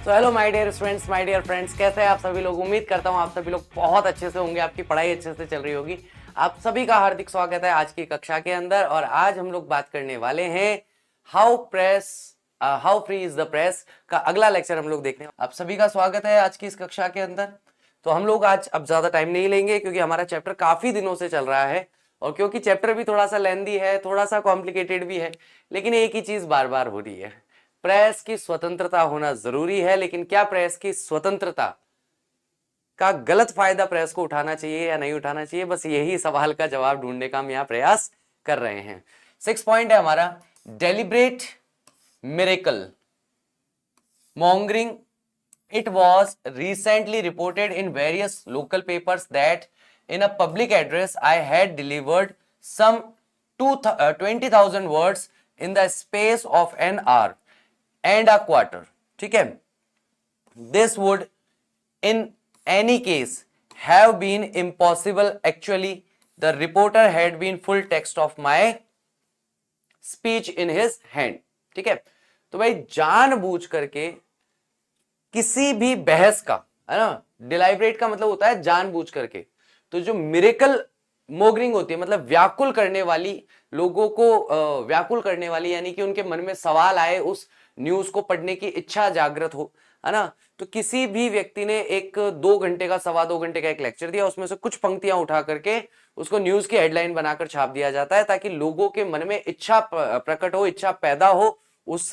तो hello my dear students, my dear friends, कैसे हैं आप सभी लोग। उम्मीद करता हूं आप सभी लोग बहुत अच्छे से होंगे, आपकी पढ़ाई अच्छे से चल रही होगी। आप सभी का हार्दिक स्वागत है आज की कक्षा के अंदर। और आज हम लोग बात करने वाले हैं how free is the press का अगला लेक्चर हम लोग देखने। आप सभी का स्वागत है आज की इस कक्षा के अंदर। तो हम लोग आज अब ज्यादा टाइम नहीं लेंगे क्योंकि हमारा चैप्टर काफी दिनों से चल रहा है और क्योंकि चैप्टर भी थोड़ा सा लेंदी है, थोड़ा सा कॉम्प्लिकेटेड भी है, लेकिन एक ही चीज बार बार हो रही है, प्रेस की स्वतंत्रता होना जरूरी है। लेकिन क्या प्रेस की स्वतंत्रता का गलत फायदा प्रेस को उठाना चाहिए या नहीं उठाना चाहिए, बस यही सवाल का जवाब ढूंढने का हम यहाँ प्रयास कर रहे हैं। 6 पॉइंट है हमारा, deliberate miracle mongering. It was recently reported in various local papers that in a public address I had delivered some 20,000 words in the space of an hour and a quarter. ठीक है, this would in any case have been impossible. Actually, the reporter had been full text of my speech in his hand. ठीक है, तो भाई जानबूझ करके किसी भी बहस का, है ना, डिलाइबरेट का मतलब होता है जानबूझ करके। तो जो मिरेकल मोगरिंग होती है मतलब व्याकुल करने वाली, लोगों को व्याकुल करने वाली, यानी कि उनके मन में सवाल आए, उस न्यूज को पढ़ने की इच्छा जागृत हो, है ना। तो किसी भी व्यक्ति ने एक 2 घंटे का, 2.25 घंटे का एक लेक्चर दिया, उसमें से कुछ पंक्तियां उठा करके उसको न्यूज की हेडलाइन बनाकर छाप दिया जाता है ताकि लोगों के मन में इच्छा प्रकट हो, इच्छा पैदा हो उस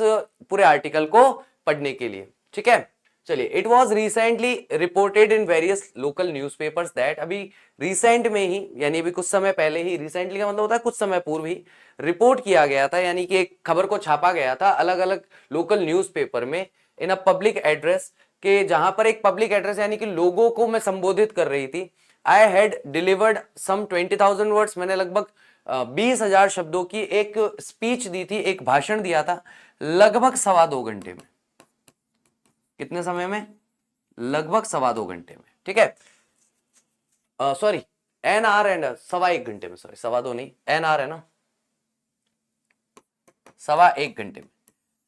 पूरे आर्टिकल को पढ़ने के लिए। ठीक है, चलिए, it was recently reported in various local newspapers that, अभी रिसेंट में ही, यानी अभी कुछ समय पहले ही, रिसेंटली का मतलब होता है कुछ समय पूर्व ही रिपोर्ट किया गया था, यानी कि एक खबर को छापा गया था अलग अलग लोकल न्यूज़पेपर में, इन अ पब्लिक एड्रेस के, जहां पर एक पब्लिक एड्रेस यानी कि लोगों को मैं संबोधित कर रही थी। I had delivered some 20,000 words, मैंने लगभग 20,000 शब्दों की एक स्पीच दी थी, एक भाषण दिया था, लगभग 2.25 घंटे में। कितने समय में? लगभग 2.25 घंटे में। ठीक है, सॉरी, एन आर एंड 1.25 घंटे में, सॉरी 2.25 नहीं, एन आर है ना, 1.25 घंटे में।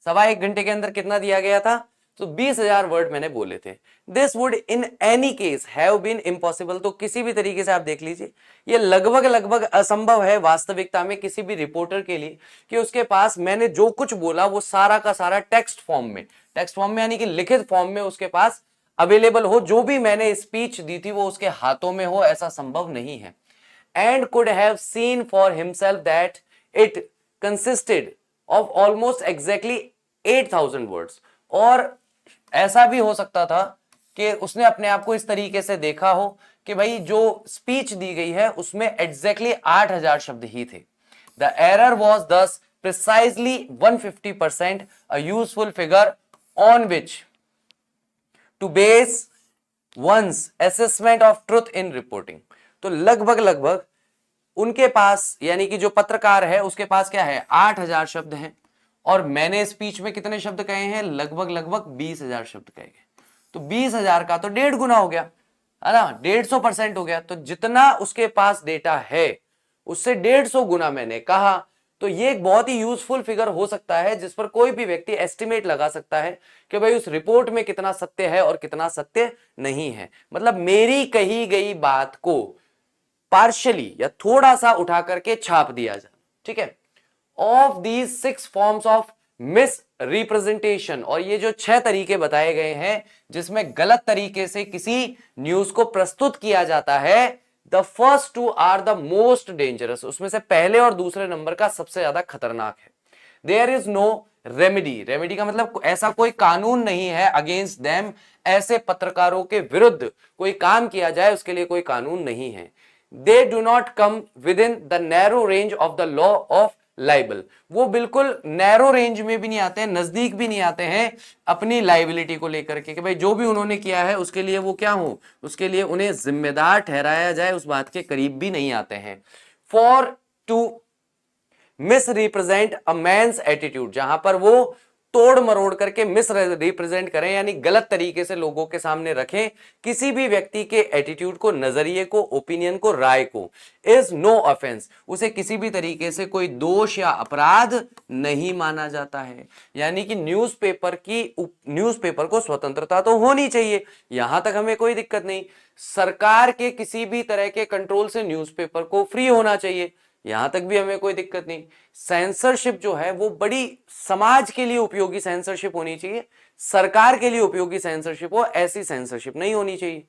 1.25 घंटे के अंदर कितना दिया गया था? तो 20,000 वर्ड मैंने बोले थे। This would in any case have been impossible, तो किसी भी तरीके से आप देख लीजिए, ये लगभग असंभव है वास्तविकता में किसी भी रिपोर्टर के लिए कि उसके पास मैंने जो कुछ बोला वो सारा का सारा टेक्स्ट फॉर्म में यानी कि लिखित फॉर्म में उसके पास अवेलेबल हो, जो भी मैंने स्पीच दी थी वो उसके हाथों में हो, ऐसा संभव नहीं है। And could have seen for himself that it consisted of almost exactly 8,000 words, और ऐसा भी हो सकता था कि उसने अपने आप को इस तरीके से देखा हो कि भाई जो स्पीच दी गई है उसमें एग्जैक्टली 8,000 शब्द ही थे। The error was thus precisely 150%, a useful figure on which to base one's assessment of truth in reporting. तो लगभग उनके पास, यानी कि जो पत्रकार है उसके पास क्या है, 8,000 शब्द हैं, और मैंने स्पीच में कितने शब्द कहे हैं? लगभग 20,000 शब्द कहे गए। तो 20,000 का तो 1.5 गुना हो गया, है ना, 150% हो गया। तो जितना उसके पास डेटा है उससे 150 गुना मैंने कहा। तो ये एक बहुत ही यूजफुल फिगर हो सकता है जिस पर कोई भी व्यक्ति एस्टिमेट लगा सकता है कि भाई उस रिपोर्ट में कितना सत्य है और कितना सत्य नहीं है। मतलब मेरी कही गई बात को पार्शियली या थोड़ा सा उठा करके छाप दिया जाए। ठीक है, of these 6 forms of miss representation, और ये जो 6 तरीके बताए गए हैं जिसमें गलत तरीके से किसी न्यूज को प्रस्तुत किया जाता है, the first 2 are the most dangerous, उसमें से पहले और दूसरे नंबर का सबसे ज्यादा खतरनाक है। देयर इज नो रेमेडी का मतलब ऐसा कोई कानून नहीं है अगेंस्ट देम, ऐसे पत्रकारों के विरुद्ध कोई काम किया जाए उसके लिए कोई कानून नहीं है। They do not come with in the narrow range of the law of liable, वो बिल्कुल नैरो रेंज में भी नहीं आते हैं, नजदीक भी नहीं आते हैं अपनी लाइबिलिटी को लेकर के कि भाई जो भी उन्होंने किया है उसके लिए वो क्या हो, उसके लिए उन्हें जिम्मेदार ठहराया जाए, उस बात के करीब भी नहीं आते हैं। For to misrepresent a man's attitude, जहां पर वो तोड़ मरोड़ करके मिस रिप्रेजेंट करें, यानी गलत तरीके से लोगों के सामने रखें किसी भी व्यक्ति के एटीट्यूड को, नजरिए को, ओपिनियन को, राय को, इज नो ऑफेंस, उसे किसी भी तरीके से कोई दोष या अपराध नहीं माना जाता है। यानी कि न्यूज़पेपर को स्वतंत्रता तो होनी चाहिए, यहां तक हमें कोई दिक्कत नहीं। सरकार के किसी भी तरह के कंट्रोल से न्यूज़पेपर को फ्री होना चाहिए, यहां तक भी हमें कोई दिक्कत नहीं। सेंसरशिप जो है वो बड़ी समाज के लिए उपयोगी सेंसरशिप होनी चाहिए, सरकार के लिए उपयोगी सेंसरशिप हो, ऐसी सेंसरशिप नहीं होनी चाहिए।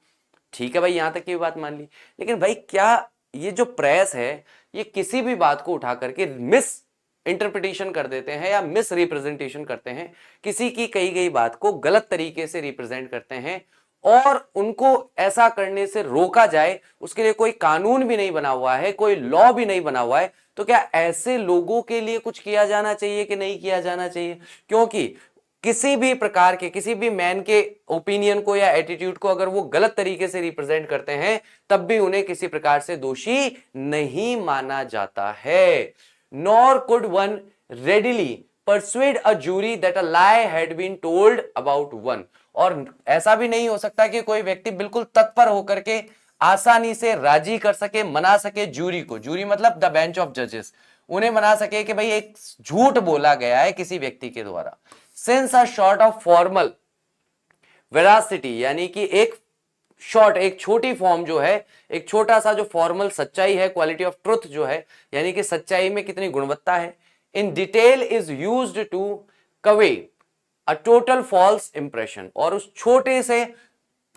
ठीक है भाई, यहां तक की बात मान ली। लेकिन भाई क्या ये जो प्रेस है ये किसी भी बात को उठा करके मिस इंटरप्रिटेशन कर देते हैं या मिस रिप्रेजेंटेशन करते हैं, किसी की कही गई बात को गलत तरीके से रिप्रेजेंट करते हैं और उनको ऐसा करने से रोका जाए, उसके लिए कोई कानून भी नहीं बना हुआ है, कोई लॉ भी नहीं बना हुआ है, तो क्या ऐसे लोगों के लिए कुछ किया जाना चाहिए कि नहीं किया जाना चाहिए? क्योंकि किसी भी प्रकार के, किसी भी मैन के ओपिनियन को या एटीट्यूड को अगर वो गलत तरीके से रिप्रेजेंट करते हैं तब भी उन्हें किसी प्रकार से दोषी नहीं माना जाता है। Nor could one readily persuade a jury that a lie had been told about one, और ऐसा भी नहीं हो सकता कि कोई व्यक्ति बिल्कुल तत्पर होकर के आसानी से राजी कर सके, मना सके जूरी को, जूरी मतलब द बेंच ऑफ जजेस, उन्हें मना सके कि भाई एक झूठ बोला गया है किसी व्यक्ति के द्वारा। Since a short of formal veracity, यानी कि एक शॉर्ट, एक छोटी फॉर्म जो है, एक छोटा सा जो फॉर्मल सच्चाई है, क्वालिटी ऑफ ट्रुथ जो है, यानी कि सच्चाई में कितनी गुणवत्ता है, in detail is used to convey a total false impression, और उस छोटे से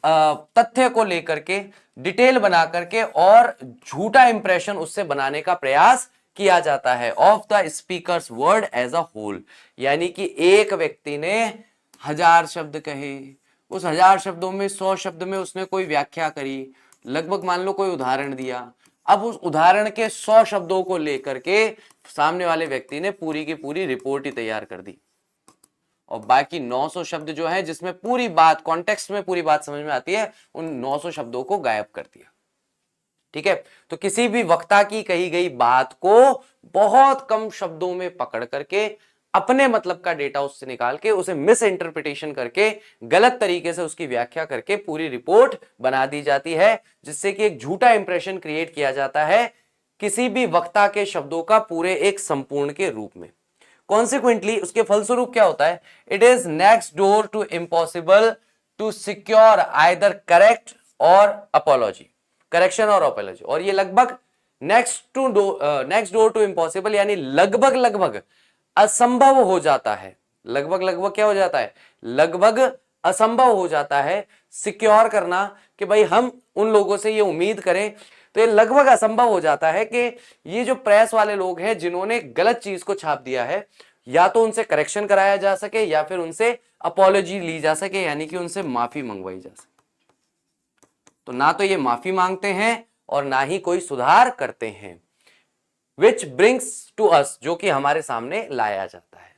तथ्य को लेकर के डिटेल बना करके और झूठा इंप्रेशन उससे बनाने का प्रयास किया जाता है of the speaker's word as a whole. यानी कि एक व्यक्ति ने 1000 शब्द कहे, उस 1000 शब्दों में 100 शब्द में उसने कोई व्याख्या करी, लगभग मान लो कोई उदाहरण दिया, अब उस उदाहरण के 100 शब्दों को लेकर के सामने वाले व्यक्ति ने पूरी की पूरी रिपोर्ट ही तैयार कर दी, और बाकी 900 शब्द जो है जिसमें पूरी बात कॉन्टेक्स्ट में पूरी बात समझ में आती है, उन 900 शब्दों को गायब कर दिया। ठीक है, तो किसी भी वक्ता की कही गई बात को बहुत कम शब्दों में पकड़ करके अपने मतलब का डेटा उससे निकाल के उसे मिस इंटरप्रिटेशन करके गलत तरीके से उसकी व्याख्या करके पूरी रिपोर्ट बना दी जाती है, जिससे कि एक झूठा इंप्रेशन क्रिएट किया जाता है किसी भी वक्ता के शब्दों का पूरे एक संपूर्ण के रूप में। कॉन्सिक्वेंटली उसके फलस्वरूप क्या होता है, it is next door to impossible to secure either correct or apology, correction or apology, और ये लगभग नेक्स्ट डोर टू इम्पॉसिबल यानी लगभग असंभव हो जाता है। लगभग क्या हो जाता है, लगभग असंभव हो जाता है सिक्योर करना कि भाई हम उन लोगों से ये उम्मीद करें, तो ये लगभग असंभव हो जाता है कि ये जो प्रेस वाले लोग हैं जिन्होंने गलत चीज को छाप दिया है, या तो उनसे करेक्शन कराया जा सके या फिर उनसे अपॉलॉजी ली जा सके, यानी कि उनसे माफी मंगवाई जा सके। तो ना तो ये माफी मांगते हैं और ना ही कोई सुधार करते हैं। Which brings to us, जो कि हमारे सामने लाया जाता है,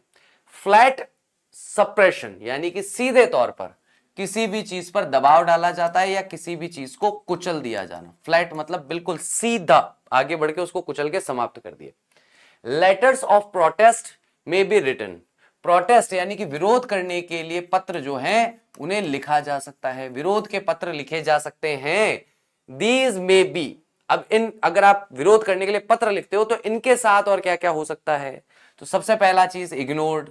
फ्लैट सप्रेशन, यानी कि सीधे तौर पर किसी भी चीज पर दबाव डाला जाता है या किसी भी चीज को कुचल दिया जाना। फ्लैट मतलब बिल्कुल सीधा आगे बढ़ के उसको कुचल के समाप्त कर दिया। लेटर्स ऑफ प्रोटेस्ट में बी रिटन, प्रोटेस्ट यानी कि विरोध करने के लिए पत्र जो हैं उन्हें लिखा जा सकता है, विरोध के पत्र लिखे जा सकते हैं। दीज मे बी, अब अगर आप विरोध करने के लिए पत्र लिखते हो तो इनके साथ और क्या क्या हो सकता है, तो सबसे पहला चीज इग्नोर्ड।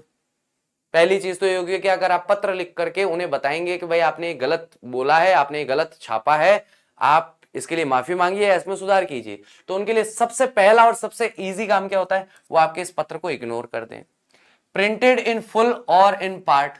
पहली चीज तो ये होगी कि अगर आप पत्र लिख करके उन्हें बताएंगे कि भाई आपने गलत बोला है, आपने गलत छापा है, आप इसके लिए माफी मांगिए, इसमें सुधार कीजिए, तो उनके लिए सबसे पहला और सबसे इजी काम क्या होता है, वो आपके इस पत्र को इग्नोर कर दें। प्रिंटेड इन फुल और in part,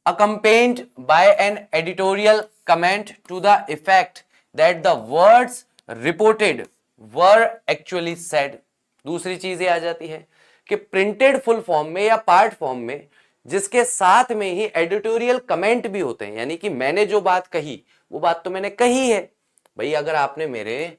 accompanied by an editorial comment to the effect that the words reported were actually said। दूसरी चीज ये आ जाती है कि प्रिंटेड फुल फॉर्म में या पार्ट फॉर्म में जिसके साथ में ही एडिटोरियल कमेंट भी होते हैं, यानी कि मैंने जो बात कही वो बात तो मैंने कही है भाई, अगर आपने मेरे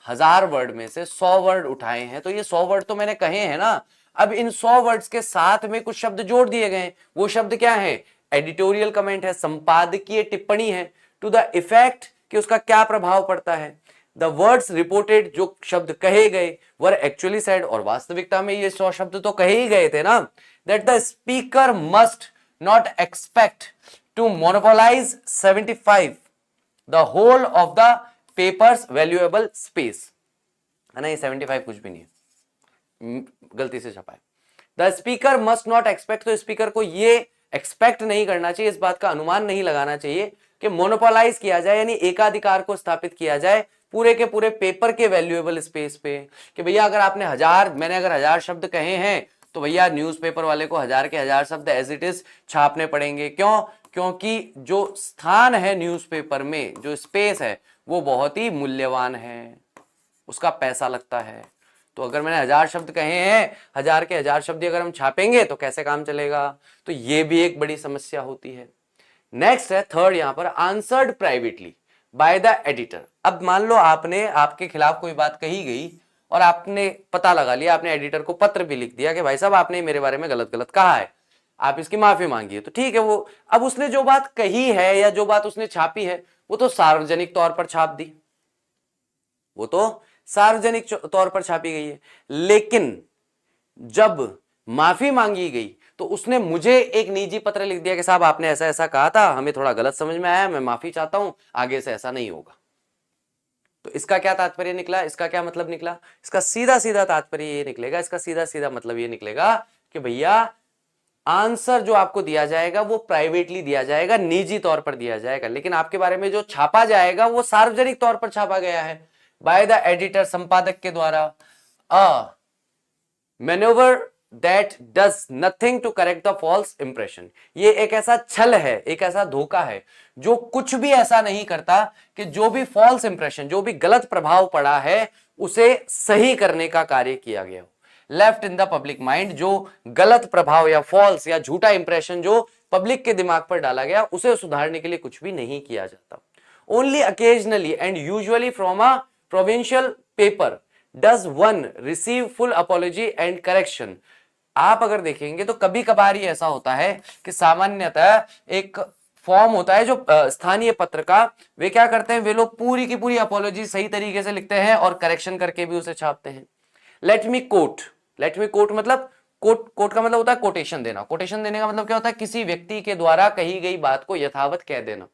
1000 वर्ड में से 100 वर्ड उठाए हैं तो ये 100 वर्ड तो मैंने कहे हैं ना। अब इन 100 वर्ड्स के साथ में कुछ शब्द जोड़ दिए गए, वो शब्द क्या है, एडिटोरियल कमेंट है, संपादकीय टिप्पणी है, टू द इफेक्ट कि उसका क्या प्रभाव पड़ता है, द वर्ड्स रिपोर्टेड, जो शब्द कहे गए, वर एक्चुअली सेड, और वास्तविकता में ये 100 शब्द तो कहे ही गए थे ना। That the speaker must not expect to monopolise 75 the whole of the papers valuable space, है ना। ये 75 कुछ भी नहीं है, गलती से छपा है। The speaker must not expect, तो स्पीकर को ये एक्सपेक्ट नहीं करना चाहिए, इस बात का अनुमान नहीं लगाना चाहिए कि मोनोपोलाइज किया जाए, यानी एकाधिकार को स्थापित किया जाए पूरे के पूरे पेपर के वैल्यूएबल स्पेस पे, कि भैया अगर आपने मैंने अगर 1000 शब्द कहे हैं तो भैया न्यूज़पेपर वाले को 1000 के 1000 शब्द एज इट इज छापने पड़ेंगे। क्यों? क्योंकि जो स्थान है न्यूज़पेपर में, जो स्पेस है, वो बहुत ही मूल्यवान है, उसका पैसा लगता है। तो अगर मैंने 1000 शब्द कहे हैं, 1000 के 1000 शब्द अगर हम छापेंगे तो कैसे काम चलेगा? तो ये भी एक बड़ी समस्या होती है। नेक्स्ट है थर्ड, यहां पर answered privately by the editor. अब मान लो आपके खिलाफ कोई बात कही गई और आपने पता लगा लिया, आपने एडिटर को पत्र भी लिख दिया कि भाई साहब आपने मेरे बारे में गलत गलत कहा है, आप इसकी माफी मांगिए। तो ठीक है, वो अब उसने जो बात कही है या जो बात उसने छापी है वो तो सार्वजनिक तौर पर छाप दी, वो तो सार्वजनिक तौर पर छापी गई है। लेकिन जब माफी मांगी गई तो उसने मुझे एक निजी पत्र लिख दिया कि साहब आपने ऐसा ऐसा कहा था, हमें थोड़ा गलत समझ में आया, मैं माफी चाहता हूं, आगे से ऐसा नहीं होगा। तो इसका क्या तात्पर्य निकला? इसका क्या मतलब निकला? इसका सीधा सीधा तात्पर्य ये निकलेगा, इसका सीधा सीधा मतलब ये निकलेगा कि भैया आंसर जो आपको दिया जाएगा वो प्राइवेटली दिया जाएगा, निजी तौर पर दिया जाएगा, लेकिन आपके बारे में जो छापा जाएगा वो सार्वजनिक तौर पर छापा गया है बाय द एडिटर, संपादक के द्वारा। Manoeuvre that does nothing to correct the false impression, ये एक ऐसा छल है, एक ऐसा धोखा है जो कुछ भी ऐसा नहीं करता कि जो भी फॉल्स इंप्रेशन, जो भी गलत प्रभाव पड़ा है उसे सही करने का कार्य किया गया हो। Left in the public mind, जो गलत प्रभाव या फॉल्स या झूठा इंप्रेशन जो पब्लिक के दिमाग पर डाला गया उसे सुधारने के लिए कुछ भी नहीं किया जाता। Only occasionally and usually from a provincial paper does one receive full apology and correction. आप अगर देखेंगे तो कभी कभार ही ऐसा होता है कि सामान्यतः एक फॉर्म होता है जो स्थानीय पत्र का, वे क्या करते हैं, वे लोग पूरी की पूरी अपॉलॉजी सही तरीके से लिखते हैं और करेक्शन करके भी उसे छापते हैं। लेट मी कोट मतलब कोट का मतलब होता है कोटेशन देना। कोटेशन देने का मतलब क्या होता है? किसी व्यक्ति के द्वारा कही गई बात को यथावत कह देना,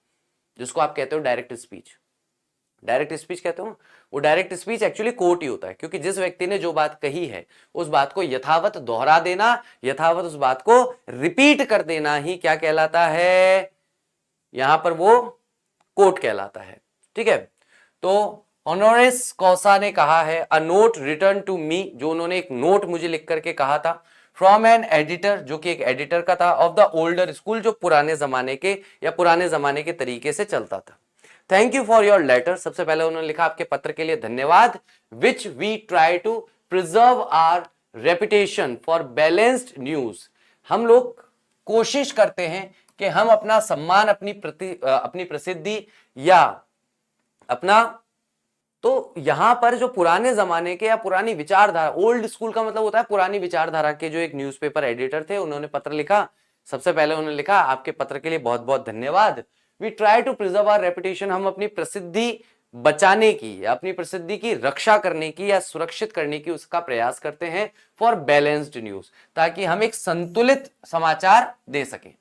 जिसको आप कहते हो डायरेक्ट स्पीच। डायरेक्ट स्पीच कहते हो, वो डायरेक्ट स्पीच एक्चुअली कोट ही होता है, क्योंकि जिस व्यक्ति ने जो बात कही है उस बात को यथावत दोहरा देना, यथावत उस बात को रिपीट कर देना ही क्या कहलाता है? यहां पर वो कोट कहलाता है। ठीक है, तो होनोरिस कॉसा ने कहा है, a note return to me, जो उन्होंने एक नोट मुझे लिख करके कहा था, फ्रॉम एन एडिटर, जो कि एक एडिटर का था, ऑफ द ओल्डर स्कूल, जो पुराने जमाने के या पुराने जमाने के तरीके से चलता था। Thank you for your letter, सबसे पहले उन्होंने लिखा आपके पत्र के लिए धन्यवाद। Which we try to preserve our reputation for balanced news, हम लोग कोशिश करते हैं कि हम अपना सम्मान, अपनी प्रसिद्धि या अपना, तो यहां पर जो पुराने जमाने के या पुरानी विचारधारा, ओल्ड स्कूल का मतलब होता है पुरानी विचारधारा के जो एक न्यूज़पेपर एडिटर थे, उन्होंने पत्र लिखा। सबसे पहले उन्होंने लिखा आपके पत्र के लिए बहुत बहुत धन्यवाद। We try to preserve our reputation, हम अपनी प्रसिद्धि बचाने की या अपनी प्रसिद्धि की रक्षा करने की या सुरक्षित करने की उसका प्रयास करते हैं फॉर बैलेंस्ड न्यूज, ताकि हम एक संतुलित समाचार दे सकें।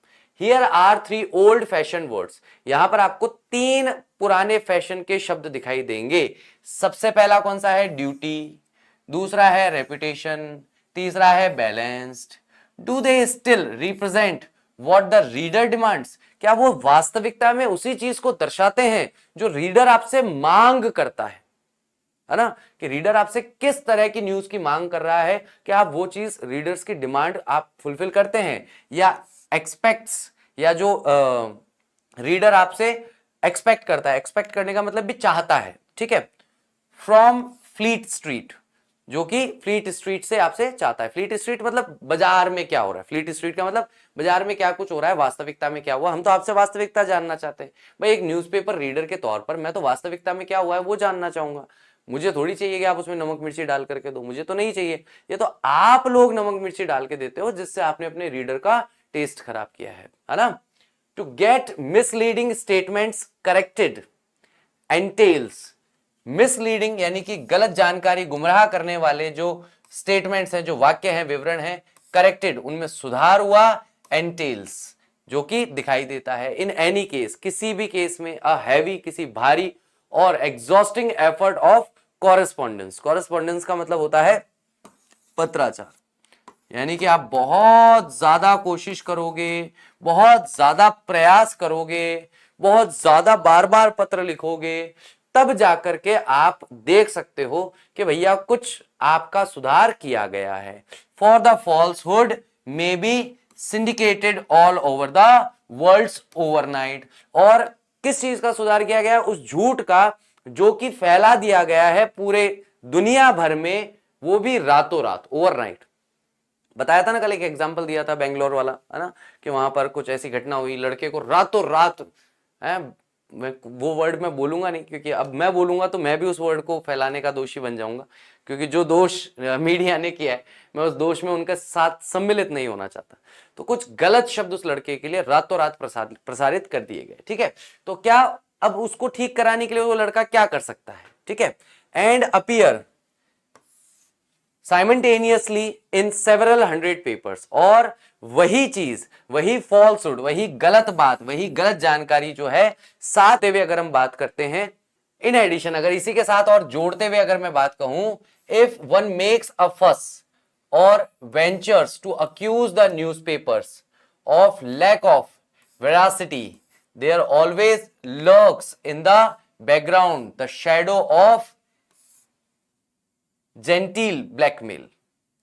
Here are 3 old fashioned words, यहां पर आपको 3 पुराने फैशन के शब्द दिखाई देंगे। सबसे पहला कौन सा है? ड्यूटी, दूसरा है रेपुटेशन, तीसरा है balanced. Do they still represent what the reader demands, क्या वो वास्तविकता में उसी चीज को दर्शाते हैं जो रीडर आपसे मांग करता है ना? कि रीडर आपसे किस तरह की न्यूज की मांग कर रहा है, कि आप वो चीज, रीडर्स की डिमांड आप फुलफिल करते हैं, या एक्सपेक्ट्स, या जो रीडर आपसे एक्सपेक्ट करता है, एक्सपेक्ट करने का मतलब भी चाहता है। ठीक है, फ्रॉम फ्लीट स्ट्रीट, जो कि फ्लीट स्ट्रीट से आपसे चाहता है। फ्लीट स्ट्रीट मतलब बाजार में क्या हो रहा है, फ्लीट स्ट्रीट का मतलब बाजार में क्या कुछ हो रहा है, वास्तविकता में क्या हुआ, हम तो आपसे वास्तविकता जानना चाहते हैं। भाई एक न्यूज़पेपर रीडर के तौर पर मैं तो वास्तविकता में क्या हुआ है वो जानना चाहूंगा। मुझे थोड़ी चाहिए कि आप उसमें नमक मिर्ची डाल करके दो, मुझे तो नहीं चाहिए। ये तो आप लोग नमक मिर्ची डाल के देते हो, जिससे आपने अपने रीडर का टेस्ट खराब किया है ना? To get misleading statements corrected entails misleading यानी कि गलत जानकारी, गुमराह करने वाले जो स्टेटमेंट्स हैं, जो वाक्य हैं, विवरण हैं, करेक्टेड, उनमें सुधार हुआ, एंटेल्स जो कि दिखाई देता है, इन एनी केस, किसी भी केस में, अ हैवी, किसी भारी और exhausting effort of correspondence. Correspondence का मतलब होता है पत्राचार, यानी कि आप बहुत ज्यादा कोशिश करोगे, बहुत ज्यादा प्रयास करोगे, बहुत ज्यादा बार बार पत्र लिखोगे, तब जाकर के आप देख सकते हो कि भैया कुछ आपका सुधार किया गया है। For the falsehood may be syndicated all over the world overnight. और किस चीज का सुधार किया गया? उस झूठ का जो कि फैला दिया गया है पूरे दुनिया भर में, वो भी रातों रात, ओवरनाइट। बताया था ना, कल एक एग्जांपल दिया था बेंगलोर वाला, है ना, कि वहां पर कुछ ऐसी घटना हुई, लड़के को रातों रात, है, मैं वो वर्ड मैं बोलूंगा नहीं, क्योंकि अब मैं बोलूंगा तो मैं भी उस वर्ड को फैलाने का दोषी बन जाऊंगा, क्योंकि जो दोष मीडिया ने किया है, मैं उस दोष में उनके साथ सम्मिलित नहीं होना चाहता। तो कुछ गलत शब्द उस लड़के के लिए रातों रात प्रसारित कर दिए गए, ठीक है। तो क्या अब उसको ठीक कराने के लिए वो लड़का क्या कर सकता है, ठीक है? And appear simultaneously in several 100 papers. और वही चीज, वही फॉल्सहुड, वही गलत बात, वही गलत जानकारी जो है, साथ हुए अगर हम बात करते हैं, इन एडिशन, अगर इसी के साथ और जोड़ते हुए अगर मैं बात कहूं, if one makes a fuss or ventures to accuse the newspapers of lack of veracity, there always lurks in the background the shadow of genteel blackmail।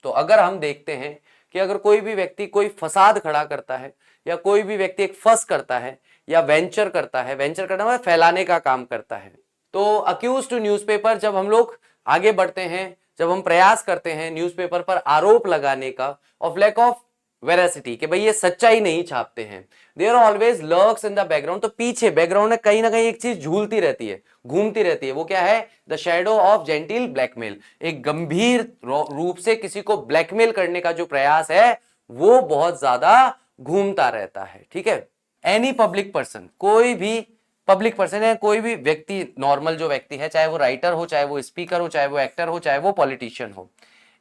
तो अगर हम देखते हैं कि अगर कोई भी व्यक्ति कोई फसाद खड़ा करता है, या कोई भी व्यक्ति एक फस करता है, या वेंचर करता है, वेंचर करना मतलब फैलाने का काम करता है, तो अक्यूज टू न्यूज़पेपर, जब हम लोग आगे बढ़ते हैं, जब हम प्रयास करते हैं न्यूज़पेपर पर आरोप लगाने का, ऑफ लैक ऑफ वेरासिटी, कि भाई ये सच्चाई नहीं छापते हैं, there always lurks in the background, तो पीछे बैकग्राउंड में कहीं ना कहीं एक चीज झूलती रहती है, घूमती रहती है, वो क्या है? The shadow of gentle blackmail, एक गंभीर रूप से किसी को ब्लैकमेल करने का जो प्रयास है, वो बहुत ज्यादा घूमता रहता है, ठीक है। एनी पब्लिक पर्सन, कोई भी पब्लिक पर्सन है, कोई भी व्यक्ति, नॉर्मल जो व्यक्ति है, चाहे वो राइटर हो, चाहे वो स्पीकर हो, चाहे वो एक्टर हो, चाहे वो पॉलिटिशियन हो,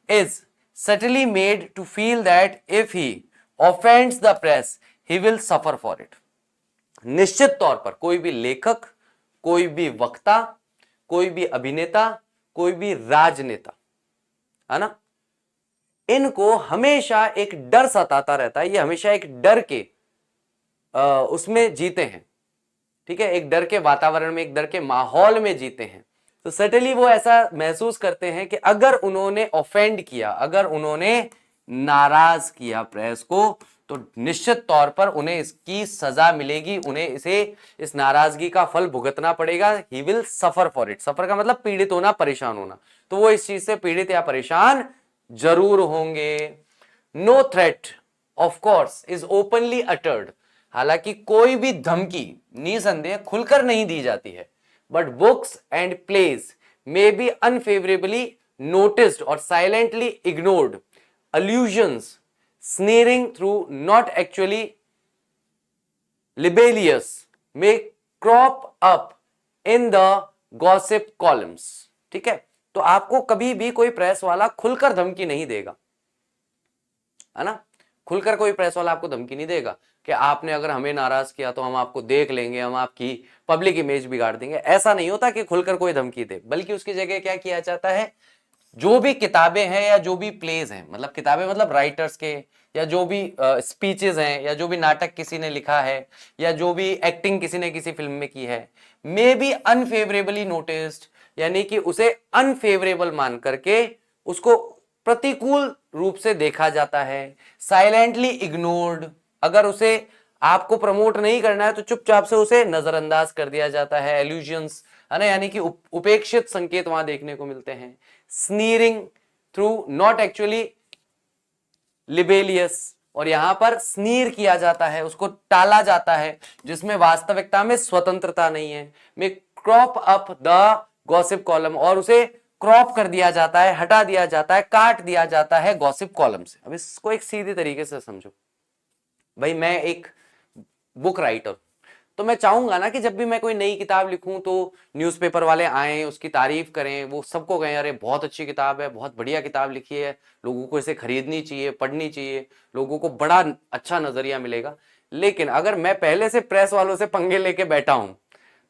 is subtly made to feel that if he offends the press he will suffer for it। निश्चित तौर पर कोई भी लेखक, कोई भी वक्ता, कोई भी अभिनेता, कोई भी राजनेता, है ना, इनको हमेशा एक डर सताता रहता है, ये हमेशा एक डर के उसमें जीते हैं, ठीक है, एक डर के वातावरण में, एक डर के माहौल में जीते हैं। तो सटली वो ऐसा महसूस करते हैं कि अगर उन्होंने ऑफेंड किया, अगर उन्होंने नाराज किया प्रेस को, तो निश्चित तौर पर उन्हें इसकी सजा मिलेगी, उन्हें इस नाराजगी का फल भुगतना पड़ेगा। He will suffer for it. Suffer का मतलब पीड़ित होना, परेशान होना, तो वो इस चीज से पीड़ित या परेशान जरूर होंगे। No threat of course is openly uttered. हालांकि कोई भी धमकी निसंदेह खुलकर नहीं दी जाती है, but books and plays may be unfavorably noticed or silently ignored. Allusions sneering through not actually libellous may crop up in the gossip columns। ठीक है, तो आपको कभी भी कोई प्रेस वाला खुलकर धमकी नहीं देगा, है ना, खुलकर कोई प्रेस वाला आपको धमकी नहीं देगा कि आपने अगर हमें नाराज किया तो हम आपको देख लेंगे, हम आपकी पब्लिक इमेज बिगाड़ देंगे। ऐसा नहीं होता कि खुलकर कोई धमकी दे, बल्कि उसकी जगह क्या किया जाता है, जो भी किताबें हैं या जो भी प्लेज हैं, मतलब किताबें मतलब राइटर्स के, या जो भी स्पीचेस हैं, या जो भी नाटक किसी ने लिखा है, या जो भी एक्टिंग किसी ने किसी फिल्म में की है, मे बी अनफेवरेबली नोटिस्ड, यानी कि उसे अनफेवरेबल मान करके उसको प्रतिकूल रूप से देखा जाता है। साइलेंटली इग्नोर्ड, अगर उसे आपको प्रमोट नहीं करना है तो चुपचाप से उसे नजरअंदाज कर दिया जाता है। एल्यूजन्स, है ना, यानी कि उपेक्षित संकेत वहां देखने को मिलते हैं। स्नीरिंग थ्रू नॉट एक्चुअली लिबेलियस, और यहां पर स्नीर किया जाता है, उसको टाला जाता है, जिसमें वास्तविकता में स्वतंत्रता नहीं है। में crop up the gossip column, और उसे क्रॉप कर दिया जाता है, हटा दिया जाता है, काट दिया जाता है गॉसिप कॉलम से। अब इसको एक सीधी तरीके से समझो, भाई मैं एक बुक राइटर, तो मैं चाहूंगा ना कि जब भी मैं कोई नई किताब लिखूं तो न्यूज़पेपर वाले आए, उसकी तारीफ करें, वो सबको कहें अरे बहुत अच्छी किताब है, बहुत बढ़िया किताब लिखी है, लोगों को इसे खरीदनी चाहिए, पढ़नी चाहिए, लोगों को बड़ा अच्छा नजरिया मिलेगा। लेकिन अगर मैं पहले से प्रेस वालों से पंगे लेके बैठा हूं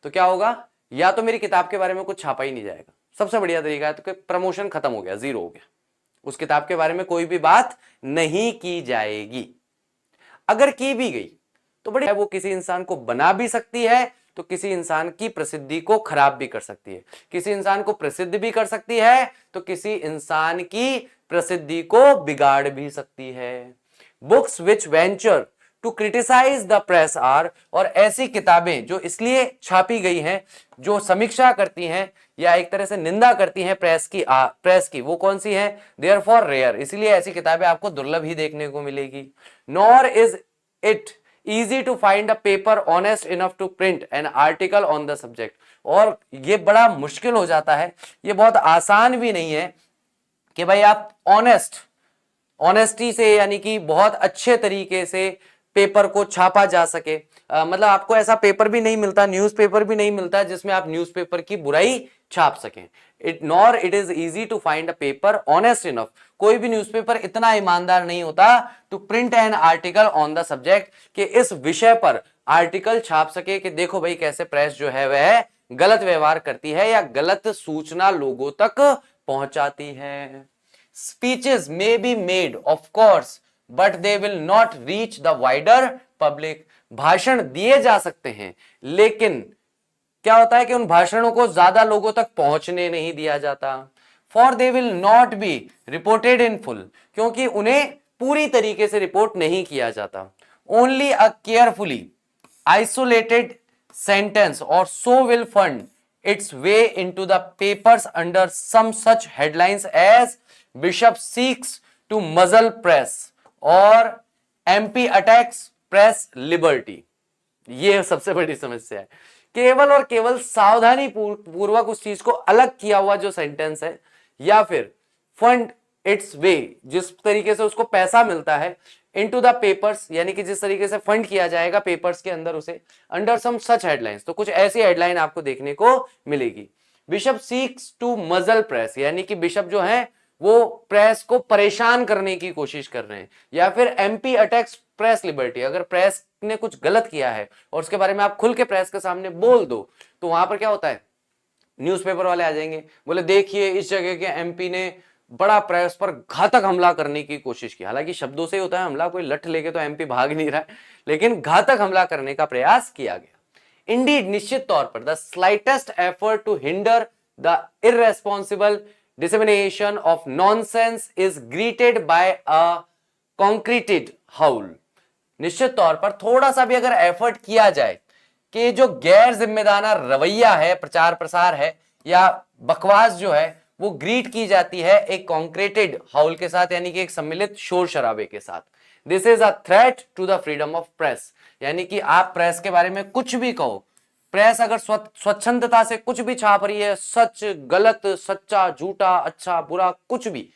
तो क्या होगा, या तो मेरी किताब के बारे में कुछ छापा ही नहीं जाएगा, सबसे बढ़िया तरीका है तो प्रमोशन खत्म हो गया, जीरो हो गया, उस किताब के बारे में कोई भी बात नहीं की जाएगी। अगर की भी गई तो बड़ी वो किसी इंसान को बना भी सकती है, तो किसी इंसान की प्रसिद्धि को खराब भी कर सकती है, किसी इंसान को प्रसिद्ध भी कर सकती है, तो किसी इंसान की प्रसिद्धि को बिगाड़ भी सकती है। Books which venture to criticise the press are, और ऐसी किताबें जो इसलिए छापी गई हैं, जो समीक्षा करती हैं या एक तरह से निंदा करती हैं प्रेस की वो कौन सी है? देयर फॉर रेयर, इसलिए ऐसी किताबें आपको दुर्लभ ही देखने को मिलेगी। Nor is it easy to find a paper honest enough to print an article on the subject, और ये बड़ा मुश्किल हो जाता है, ये बहुत आसान भी नहीं है कि भाई आप ऑनेस्टी से यानी कि बहुत अच्छे तरीके से पेपर को छापा जा सके। मतलब आपको ऐसा पेपर भी नहीं मिलता, न्यूज़पेपर भी नहीं मिलता जिसमें आप न्यूज़पेपर की बुराई छाप सकें। Nor it is easy to find a paper honest enough, कोई भी न्यूज़पेपर इतना ईमानदार नहीं होता to print an article on the subject, कि इस विषय पर आर्टिकल छाप सके कि देखो भाई कैसे प्रेस जो है वह गलत व्यवहार करती है या गलत सूचना लोगों तक पहुंचाती है। Speeches may be made of course but they will not reach the wider public, भाषण दिए जा सकते हैं लेकिन क्या होता है कि उन भाषणों को ज्यादा लोगों तक पहुंचने नहीं दिया जाता। For they will not be reported in full, क्योंकि उन्हें पूरी तरीके से रिपोर्ट नहीं किया जाता। Only a carefully isolated sentence और so will find its way into the papers under some such headlines as Bishop seeks to muzzle press और MP attacks press liberty। ये सबसे बड़ी समस्या है, केवल और केवल सावधानी पूर्वक उस चीज को अलग किया हुआ जो सेंटेंस है, या फिर फंड इट्स वे, जिस तरीके से उसको पैसा मिलता है, इनटू द पेपर्स, यानी कि जिस तरीके से फंड किया जाएगा पेपर्स के अंदर उसे, अंडर सम सच हेडलाइंस, तो कुछ ऐसी हेडलाइन आपको देखने को मिलेगी। बिशप सीक्स टू मजल प्रेस, यानी कि बिशप जो है वो प्रेस को परेशान करने की कोशिश कर रहे हैं, या फिर एमपी अटैक्स प्रेस लिबर्टी, अगर प्रेस ने कुछ गलत किया है और उसके बारे में आप खुल के प्रेस के सामने बोल दो तो वहां पर क्या होता है, न्यूज़पेपर वाले आ जाएंगे, बोले देखिए इस जगह के एमपी ने बड़ा प्रेस पर घातक हमला करने की कोशिश की। हालांकि शब्दों से होता है हमला, कोई लठ लेके तो एमपी भाग नहीं रहा है, लेकिन घातक हमला करने का प्रयास किया गया। इंडीड, निश्चित तौर पर, the slightest effort to hinder the irresponsible dissemination of nonsense is greeted by a concerted howl. निश्चित तौर पर थोड़ा सा भी अगर एफर्ट किया जाए कि जो गैर जिम्मेदाराना रवैया है, प्रचार प्रसार है या बकवास जो है, वो ग्रीट की जाती है एक कॉन्क्रीटेड हाउल के साथ, यानी कि एक सम्मिलित शोर शराबे के साथ। This is a threat to the freedom of press, यानी कि आप प्रेस के बारे में कुछ भी कहो, प्रेस अगर स्वच्छंदता से कुछ भी छाप रही है, सच गलत, सच्चा झूठा, अच्छा बुरा कुछ भी,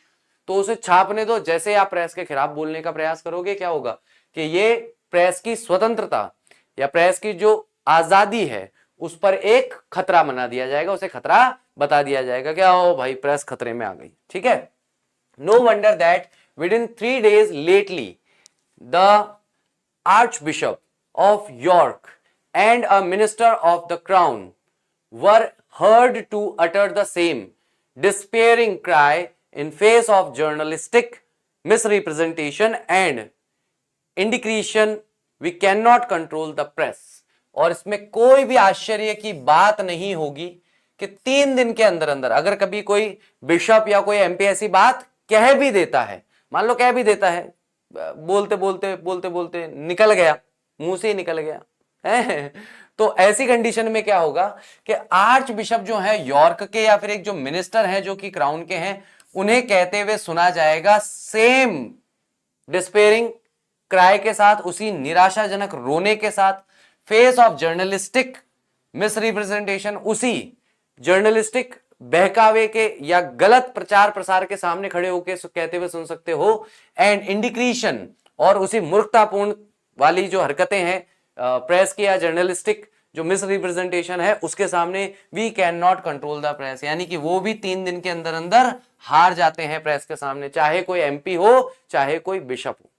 तो उसे छापने दो। जैसे आप प्रेस के खिलाफ बोलने का प्रयास करोगे, क्या होगा कि ये प्रेस की स्वतंत्रता या प्रेस की जो आजादी है उस पर एक खतरा बना दिया जाएगा, उसे खतरा बता दिया जाएगा, क्या हो भाई प्रेस खतरे में आ गई। ठीक है, no wonder that within 3 days lately the archbishop of York and a minister of the crown were heard to utter the same despairing cry in face of journalistic misrepresentation and indiscretion, we cannot control the press। और इसमें कोई भी आश्चर्य की बात नहीं होगी कि 3 दिन के अंदर अंदर अगर कभी कोई बिशप या कोई एमपी ऐसी बात कह भी देता है, मान लो कह भी देता है, बोलते बोलते बोलते बोलते निकल गया, मुंह से ही निकल गया है, तो ऐसी कंडीशन में क्या होगा कि आर्च बिशप जो है यॉर्क के या फिर एक जो मिनिस्टर हैं जो कि क्राउन के हैं, उन्हें कहते हुए सुना जाएगा सेम डिस्पेयरिंग क्राई के साथ, उसी निराशाजनक रोने के साथ, फेस ऑफ जर्नलिस्टिक मिसरिप्रेजेंटेशन, उसी जर्नलिस्टिक बहकावे के या गलत प्रचार प्रसार के सामने खड़े होकर कहते हुए सुन सकते हो, एंड इंडिक्रीशन, और उसी मूर्खतापूर्ण वाली जो हरकतें हैं प्रेस की या जर्नलिस्टिक जो मिस रिप्रेजेंटेशन है उसके सामने we can not control the press, यानी कि वो भी 3 दिन के अंदर अंदर हार जाते हैं प्रेस के सामने, चाहे कोई एमपी हो चाहे कोई बिशप हो।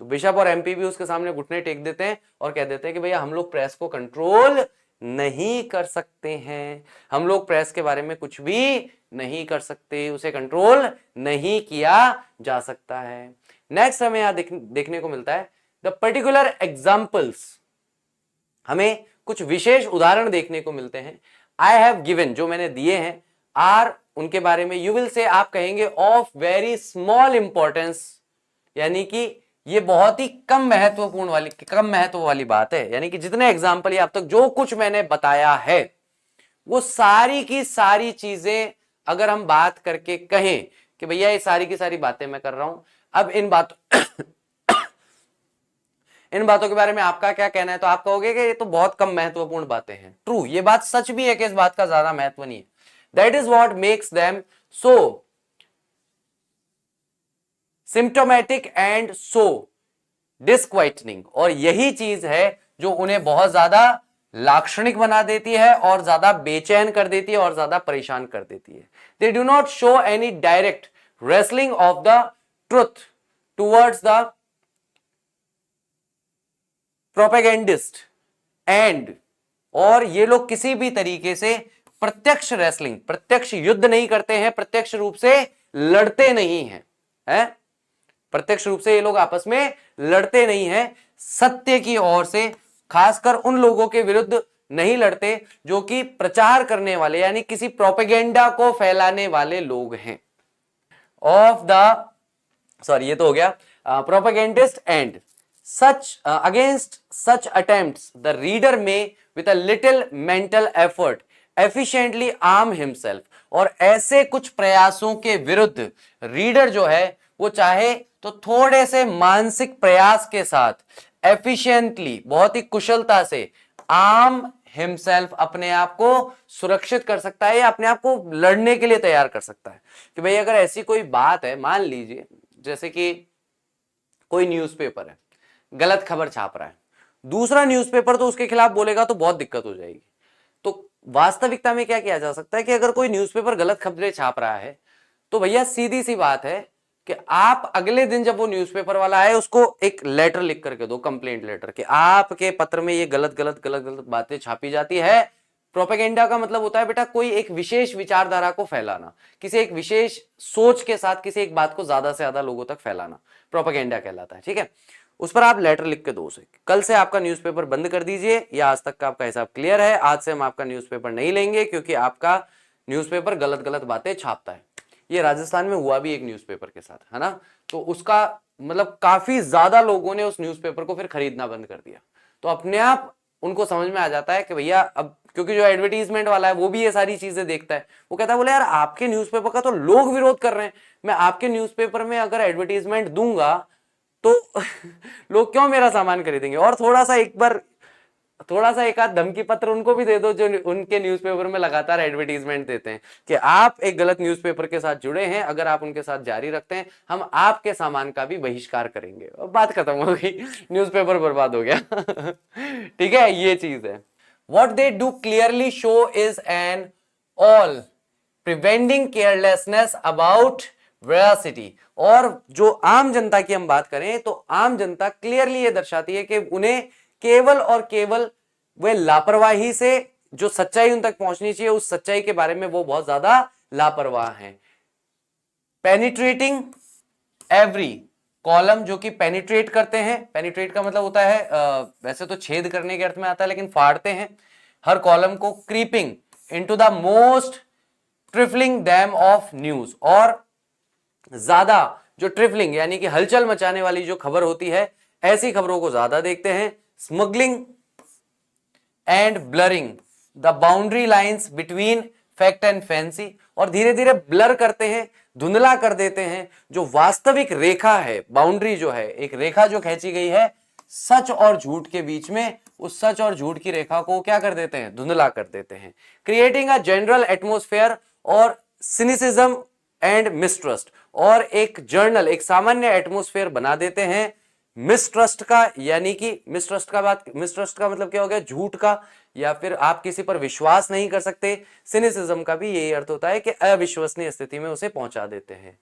तो बिशप और एमपी भी उसके सामने घुटने टेक देते हैं और कह देते हैं कि भैया हम लोग प्रेस को कंट्रोल नहीं कर सकते हैं, हम लोग प्रेस के बारे में कुछ भी नहीं कर सकते, उसे कंट्रोल नहीं किया जा सकता है। नेक्स्ट हमें यहां देखने को मिलता है द पर्टिकुलर एग्जाम्पल्स, हमें कुछ विशेष उदाहरण देखने को मिलते हैं। आई हैव गिवन, जो मैंने दिए हैं, आर उनके बारे में, यू विल से आप कहेंगे ऑफ वेरी स्मॉल इंपॉर्टेंस, यानी कि ये बहुत ही कम महत्व वाली बात है, यानी कि जितने एग्जाम्पल या अब तक जो कुछ मैंने बताया है वो सारी की सारी चीजें अगर हम बात करके कहें कि भैया ये सारी की सारी बातें मैं कर रहा हूं, अब इन बातों के बारे में आपका क्या कहना है, तो आप कहोगे कि ये तो बहुत कम महत्वपूर्ण बातें हैं। ट्रू, ये बात सच भी है कि इस बात का ज्यादा महत्व नहीं है। That is what makes them so symptomatic and so disquieting, और यही चीज है जो उन्हें बहुत ज्यादा लाक्षणिक बना देती है और ज्यादा बेचैन कर देती है और ज्यादा परेशान कर देती है। They do not show any direct wrestling of the truth towards the propagandist and, और ये लोग किसी भी तरीके से प्रत्यक्ष रेसलिंग, प्रत्यक्ष युद्ध नहीं करते हैं, प्रत्यक्ष रूप से लड़ते नहीं हैं, प्रत्यक्ष रूप से ये लोग आपस में लड़ते नहीं हैं, सत्य की ओर से, खासकर उन लोगों के विरुद्ध नहीं लड़ते जो कि प्रचार करने वाले यानी किसी प्रोपेगेंडा को फैलाने वाले लोग हैं। ऑफ द ये तो हो गया propagandist and such against such attempts the reader may with a little mental effort efficiently arm himself, और ऐसे कुछ प्रयासों के विरुद्ध रीडर जो है वो चाहे तो थोड़े से मानसिक प्रयास के साथ एफिशिएंटली, बहुत ही कुशलता से, आर्म हिमसेल्फ, अपने आप को सुरक्षित कर सकता है या अपने आप को लड़ने के लिए तैयार कर सकता है। कि भाई अगर ऐसी कोई बात है, मान लीजिए जैसे कि कोई न्यूज़पेपर है, गलत खबर छाप रहा है, दूसरा न्यूज़पेपर तो उसके खिलाफ बोलेगा तो बहुत दिक्कत हो जाएगी। तो वास्तविकता में क्या किया जा सकता है कि अगर कोई न्यूज़पेपर गलत खबरें छाप रहा है तो भैया सीधी सी बात है कि आप अगले दिन जब वो न्यूज़पेपर वाला आए उसको एक लेटर लिख करके दो, कंप्लेंट लेटर, कि आपके पत्र में ये गलत गलत गलत गलत बातें छापी जाती है। प्रोपेगेंडा का मतलब होता है बेटा कोई एक विशेष विचारधारा को फैलाना, किसी एक विशेष सोच के साथ किसी एक बात को ज्यादा से ज्यादा लोगों तक फैलाना, प्रोपेगेंडा कहलाता है। ठीक है, उस पर आप लेटर लिख के दो उसे, कल से आपका न्यूज़पेपर बंद कर दीजिए या आज तक का आपका हिसाब क्लियर है, आज से हम आपका न्यूज़पेपर नहीं लेंगे क्योंकि आपका न्यूज़पेपर गलत गलत बातें छापता है। ये राजस्थान में हुआ भी एक न्यूज़पेपर के साथ, है ना। तो उसका मतलब काफी ज्यादा लोगों ने उस न्यूज़पेपर को फिर खरीदना बंद कर दिया। तो अपने आप उनको समझ में आ जाता है कि भैया अब, क्योंकि जो एडवर्टीजमेंट वाला है वो भी ये सारी चीजें देखता है, वो कहता है बोले यार आपके न्यूज़पेपर का तो लोग विरोध कर रहे हैं, मैं आपके न्यूज़पेपर में अगर एडवर्टीजमेंट दूंगा तो लोग क्यों मेरा सामान खरीदेंगे। और थोड़ा सा एक आध धमकी पत्र उनको भी दे दो जो उनके न्यूज़पेपर में लगातार एडवर्टीजमेंट देते हैं कि आप एक गलत न्यूज़पेपर के साथ जुड़े हैं, अगर आप उनके साथ जारी रखते हैं हम आपके सामान का भी बहिष्कार करेंगे। अब बात खत्म हो गई, न्यूज़पेपर बर्बाद हो गया। ठीक है, ये चीज है। What they do clearly show is an all preventing carelessness about veracity. और जो आम जनता की हम बात करें तो आम जनता क्लियरली ये दर्शाती है कि उन्हें केवल और केवल वे लापरवाही से जो सच्चाई उन तक पहुंचनी चाहिए उस सच्चाई के बारे में वो बहुत ज्यादा लापरवाह हैं। पेनिट्रेटिंग एवरी कॉलम, जो कि पेनिट्रेट करते हैं, पेनिट्रेट का मतलब होता है वैसे तो छेद करने के अर्थ में आता है लेकिन फाड़ते हैं हर कॉलम को। Creeping into the most trifling dam of news, और ज्यादा जो ट्रिफलिंग यानी कि हलचल मचाने वाली जो खबर होती है ऐसी खबरों को ज्यादा देखते हैं। Smuggling and blurring the boundary lines between fact and fancy, और धीरे धीरे ब्लर करते हैं, धुंधला कर देते हैं जो वास्तविक रेखा है, बाउंड्री जो है, एक रेखा जो खींची गई है सच और झूठ के बीच में, उस सच और झूठ की रेखा को क्या कर देते हैं, धुंधला कर देते हैं। क्रिएटिंग अ जनरल एटमोस्फेयर और सिनिसिज्म एंड मिसट्रस्ट, और एक जर्नल, एक सामान्य एटमोस्फेयर बना देते हैं मिसट्रस्ट का, यानी कि मिसट्रस्ट का मतलब क्या हो गया, झूठ का, या फिर आप किसी पर विश्वास नहीं कर सकते। सिनिसिज्म का भी यही अर्थ होता है कि अविश्वसनीय स्थिति में उसे पहुंचा देते हैं।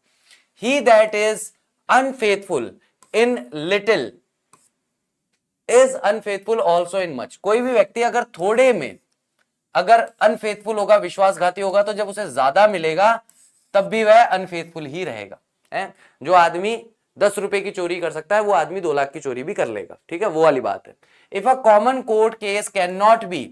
He that is unfaithful in little is unfaithful also in much. कोई भी व्यक्ति अगर थोड़े में अगर अनफेथफुल होगा, विश्वासघाती होगा, तो जब उसे ज्यादा मिलेगा तब भी वह अनफेथफुल ही रहेगा। है? जो आदमी 10 रुपए की चोरी कर सकता है, वो आदमी 2 लाख की चोरी भी कर लेगा। ठीक है, वो वाली बात है। If a common court case can not be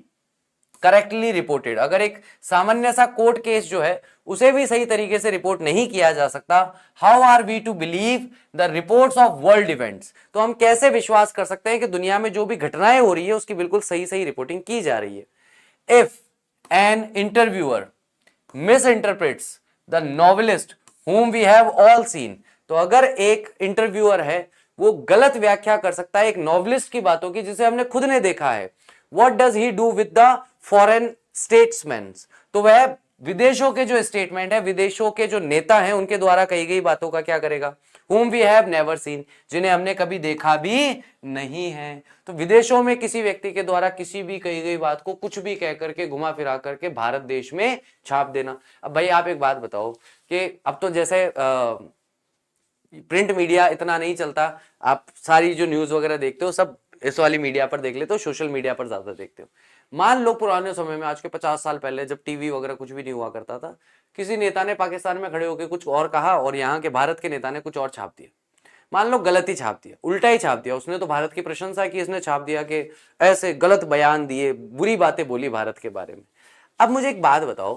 correctly reported, अगर एक सामान्य सा कोर्ट केस जो है उसे भी सही तरीके से रिपोर्ट नहीं किया जा सकता, how are we to believe the reports of world events, तो हम कैसे विश्वास कर सकते हैं कि दुनिया में जो भी घटनाएं हो रही है उसकी बिल्कुल सही सही रिपोर्टिंग की जा रही है। If an interviewer misinterprets the novelist whom we have all seen, तो अगर एक इंटरव्यूअर है वो गलत व्याख्या कर सकता है एक नॉवलिस्ट की बातों की जिसे हमने खुद ने देखा है, what does he do with the foreign statesmen, तो वह विदेशों के जो स्टेटमेंट है, विदेशों के जो नेता हैं उनके द्वारा कही गई बातों का क्या करेगा, whom we have never seen, जिन्हें हमने कभी देखा भी नहीं है। तो विदेशों में किसी व्यक्ति के द्वारा किसी भी कही गई बात को कुछ भी कह करके घुमा फिरा करके भारत देश में छाप देना। अब भाई आप एक बात बताओ कि अब तो जैसे प्रिंट मीडिया इतना नहीं चलता, आप सारी जो न्यूज वगैरह देखते हो सब इस वाली मीडिया पर देख लेते हो, सोशल मीडिया पर ज्यादा देखते हो। मान लो पुराने समय में, आज के 50 साल पहले, जब टीवी वगैरह कुछ भी नहीं हुआ करता था, किसी नेता ने पाकिस्तान में खड़े होकर कुछ और कहा और यहाँ के भारत के नेता ने कुछ और छाप दिया। मान लो गलत ही छाप दिया, उल्टा ही छाप दिया, उसने तो भारत की प्रशंसा की, इसने छाप दिया कि ऐसे गलत बयान दिए, बुरी बातें बोली भारत के बारे में। अब मुझे एक बात बताओ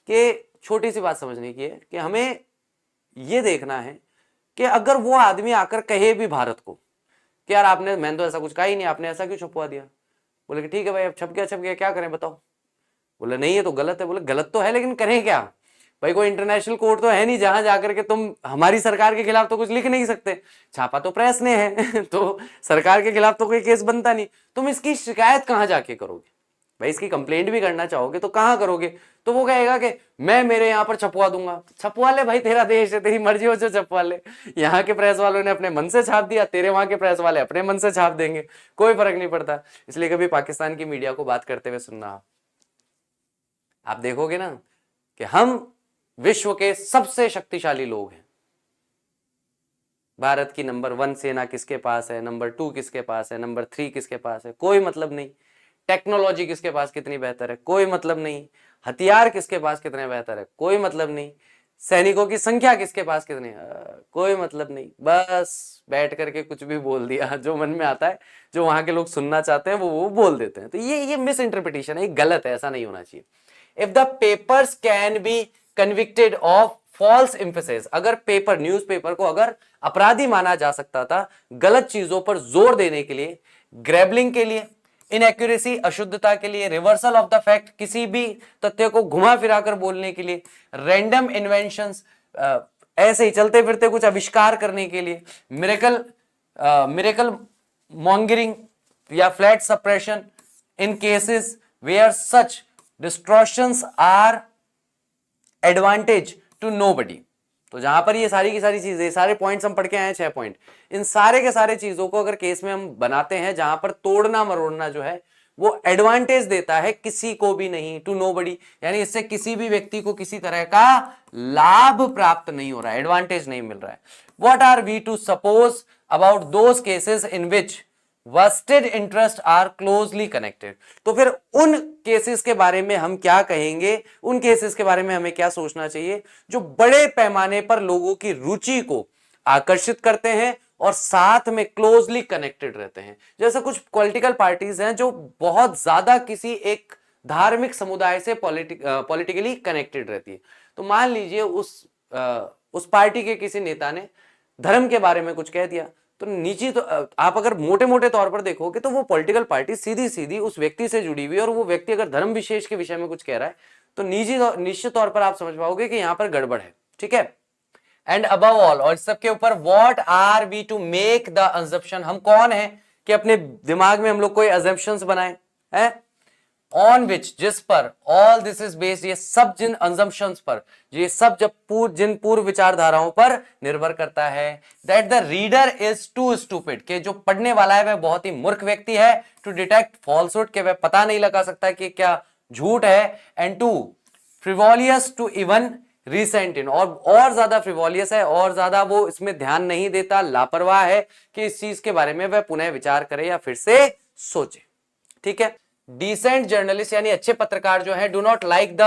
कि छोटी सी बात समझने की है कि हमें यह देखना है कि अगर वो आदमी आकर कहे भी भारत को कि यार आपने, मैंने तो ऐसा कुछ कहा ही नहीं, आपने ऐसा क्यों छपवा दिया, बोले कि ठीक है भाई अब छप गया क्या करें बताओ, बोले नहीं ये तो गलत है, बोले गलत तो है लेकिन करें क्या भाई, कोई इंटरनेशनल कोर्ट तो है नहीं जहां जाकर के तुम हमारी सरकार के खिलाफ तो कुछ लिख नहीं सकते, छापा तो प्रेस ने है तो सरकार के खिलाफ तो कोई केस बनता नहीं, तुम इसकी शिकायत कहां जाके करोगे भाई, इसकी कंप्लेंट भी करना चाहोगे तो कहां करोगे, तो वो कहेगा कि मैं मेरे यहाँ पर छपवा दूंगा, छपवा ले भाई, तेरा देश है, तेरी मर्जी हो जो छपवा ले, यहाँ के प्रेस वालों ने अपने मन से छाप दिया, तेरे वहां के प्रेस वाले अपने मन से छाप देंगे, कोई फर्क नहीं पड़ता। इसलिए कभी पाकिस्तान की मीडिया को बात करते हुए सुनना, आप देखोगे ना कि हम विश्व के सबसे शक्तिशाली लोग हैं, भारत की नंबर 1 सेना किसके पास है, नंबर 2 किसके पास है, नंबर 3 किसके पास है, कोई मतलब नहीं, टेक्नोलॉजी किसके पास कितनी बेहतर है, कोई मतलब नहीं, हथियार किसके पास कितने बेहतर है, कोई मतलब नहीं, सैनिकों की संख्या किसके पास कितनी, कोई मतलब नहीं, बस बैठ करके कुछ भी बोल दिया, जो मन में आता है, जो वहां के लोग सुनना चाहते हैं वो बोल देते हैं। तो ये मिस इंटरप्रिटेशन है, ये गलत है, ऐसा नहीं होना चाहिए। If the papers can be convicted of false emphasis, अगर पेपर, न्यूज़पेपर को अगर अपराधी माना जा सकता था गलत चीजों पर जोर देने के लिए, ग्रैबलिंग के लिए, इनएक्यूरेसी, अशुद्धता के लिए, रिवर्सल ऑफ द फैक्ट, किसी भी तथ्य को घुमा फिराकर बोलने के लिए, रैंडम इन्वेंशंस, ऐसे ही चलते फिरते कुछ आविष्कार करने के लिए, मिरेकल मॉन्गरिंग या flat suppression in cases where such distortions are advantage to nobody. तो जहां पर ये सारी की सारी चीजें, सारे पॉइंट्स हम पढ़ के आए 6 पॉइंट, इन सारे के सारे चीजों को अगर केस में हम बनाते हैं जहां पर तोड़ना मरोड़ना जो है वो एडवांटेज देता है, किसी को भी नहीं, टू नोबडी, यानी इससे किसी भी व्यक्ति को किसी तरह का लाभ प्राप्त नहीं हो रहा है, एडवांटेज नहीं मिल रहा है। What are we to suppose about those cases in which vested interest are closely connected, तो फिर उन केसेस के बारे में हम क्या कहेंगे, उन केसेस के बारे में हमें क्या सोचना चाहिए जो बड़े पैमाने पर लोगों की रुचि को आकर्षित करते हैं और साथ में क्लोजली कनेक्टेड रहते हैं। जैसे कुछ पॉलिटिकल पार्टीज हैं जो बहुत ज्यादा किसी एक धार्मिक समुदाय से पॉलिटिकली कनेक्टेड रहती है। तो मान लीजिए उस पार्टी के किसी नेता ने धर्म के बारे में कुछ कह दिया, तो निजी, तो आप अगर मोटे मोटे तौर पर देखोगे तो वो पॉलिटिकल पार्टी सीधी सीधी उस व्यक्ति से जुड़ी हुई, और वो व्यक्ति अगर धर्म विशेष के विषय में कुछ कह रहा है तो निश्चित तौर पर आप समझ पाओगे कि यहां पर गड़बड़ है। ठीक है, एंड अबव ऑल, और सबके ऊपर, what are we to make the assumption, हम कौन है कि अपने दिमाग में हम लोग कोई अजम्पशंस बनाए हैं। ऑन विच, जिस पर, ऑल दिस इज बेस्ड, ये सब जिन assumptions पर, ये सब जिन पूर्व विचारधाराओं पर निर्भर करता है, that the reader is too stupid, के जो पढ़ने वाला है वह बहुत ही मूर्ख व्यक्ति है, टू डिटेक्ट फॉल्सहुड, के वह पता नहीं लगा सकता कि क्या झूठ है, and too frivolous to even resent in, और ज्यादा फ्रिवोलियस है, और ज्यादा वो इसमें ध्यान नहीं देता, लापरवाह है कि इस चीज के बारे में वह पुनः विचार करे या फिर से सोचे। ठीक है, डिसेंट जर्नलिस्ट यानी अच्छे पत्रकार जो है, do not like the